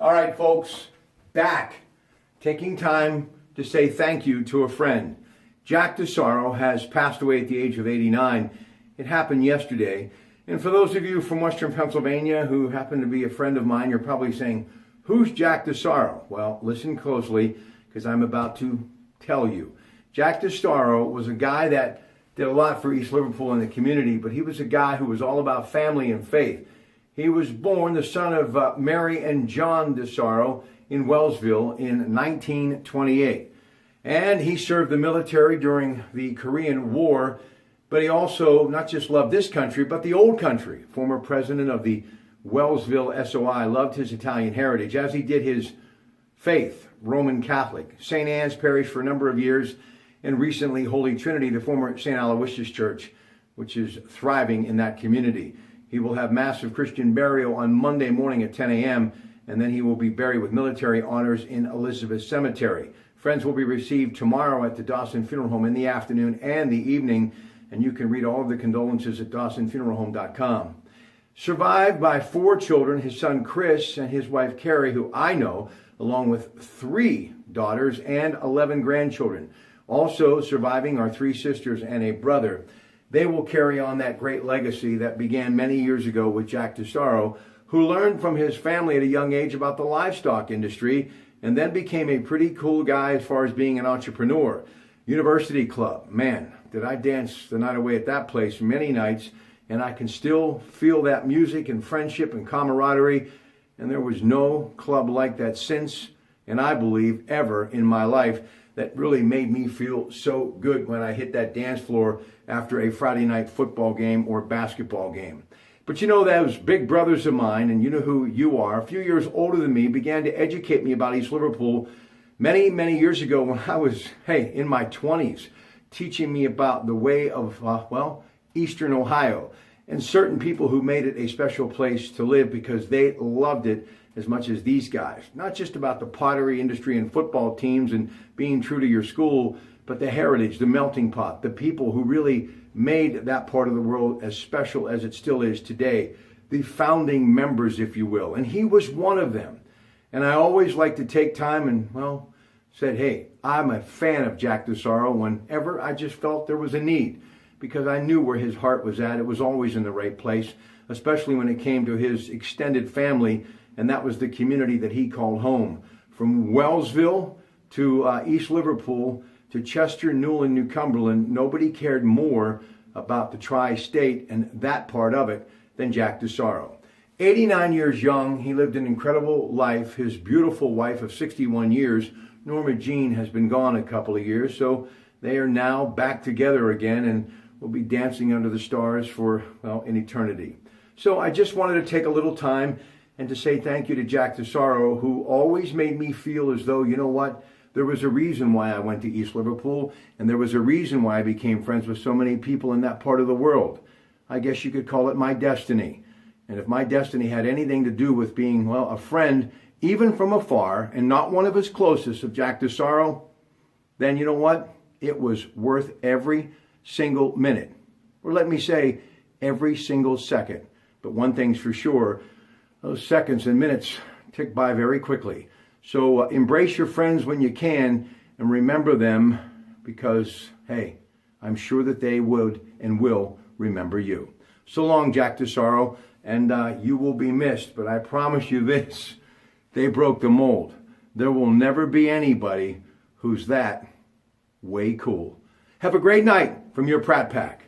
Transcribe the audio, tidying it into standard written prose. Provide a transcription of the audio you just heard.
All right, folks, back. Taking time to say thank you to a friend. Jack DeSaro has passed away at the age of 89. It happened yesterday. And for those of you from Western Pennsylvania who happen to be a friend of mine, you're probably saying, who's Jack DeSaro? Well, listen closely because I'm about to tell you. Jack DeSaro was a guy that did a lot for East Liverpool and the community, but he was a guy who was all about family and faith. He was born the son of Mary and John DeSaro in Wellsville in 1928. And he served the military during the Korean War, but he also not just loved this country, but the old country. Former president of the Wellsville SOI, loved his Italian heritage, as he did his faith, Roman Catholic. St. Anne's Parish for a number of years, and recently Holy Trinity, the former St. Aloysius Church, which is thriving in that community. He will have massive Christian burial on Monday morning at 10 a.m., and then he will be buried with military honors in Elizabeth Cemetery. Friends will be received tomorrow at the Dawson Funeral Home in the afternoon and the evening, and you can read all of the condolences at dawsonfuneralhome.com. Survived by 4 children, his son Chris and his wife Carrie, who I know, along with 3 daughters and 11 grandchildren. Also surviving are 3 sisters and a brother. They will carry on that great legacy that began many years ago with Jack DeSaro, who learned from his family at a young age about the livestock industry and then became a pretty cool guy as far as being an entrepreneur. University Club, man, did I dance the night away at that place many nights, and I can still feel that music and friendship and camaraderie, and there was no club like that since, and I believe ever in my life, that really made me feel so good when I hit that dance floor after a Friday night football game or basketball game. But you know, those big brothers of mine, and you know who you are, a few years older than me, began to educate me about East Liverpool many, many years ago when I was, in my 20s, teaching me about the way of, Eastern Ohio, and certain people who made it a special place to live because they loved it as much as these guys. Not just about the pottery industry and football teams and being true to your school, but the heritage, the melting pot, the people who really made that part of the world as special as it still is today. The founding members, if you will. And he was one of them. And I always like to take time and, said, hey, I'm a fan of Jack DeSaro whenever I just felt there was a need, because I knew where his heart was at. It was always in the right place, especially when it came to his extended family, and that was the community that he called home. From Wellsville to East Liverpool to Chester, Newell, and New Cumberland, nobody cared more about the tri-state and that part of it than Jack DeSaro. 89 years young, he lived an incredible life. His beautiful wife of 61 years, Norma Jean, has been gone a couple of years, so they are now back together again and will be dancing under the stars for, an eternity. So I just wanted to take a little time and to say thank you to Jack DeSaro, who always made me feel as though, you know what, there was a reason why I went to East Liverpool, and there was a reason why I became friends with so many people in that part of the world. I guess you could call it my destiny. And if my destiny had anything to do with being, a friend, even from afar, and not one of his closest of Jack DeSaro, then you know what? It was worth every single minute. Or let me say, every single second. But one thing's for sure, those seconds and minutes tick by very quickly. So embrace your friends when you can and remember them because, I'm sure that they would and will remember you. So long, Jack DeSaro, and you will be missed. But I promise you this, they broke the mold. There will never be anybody who's that way cool. Have a great night from your Pratte Pack.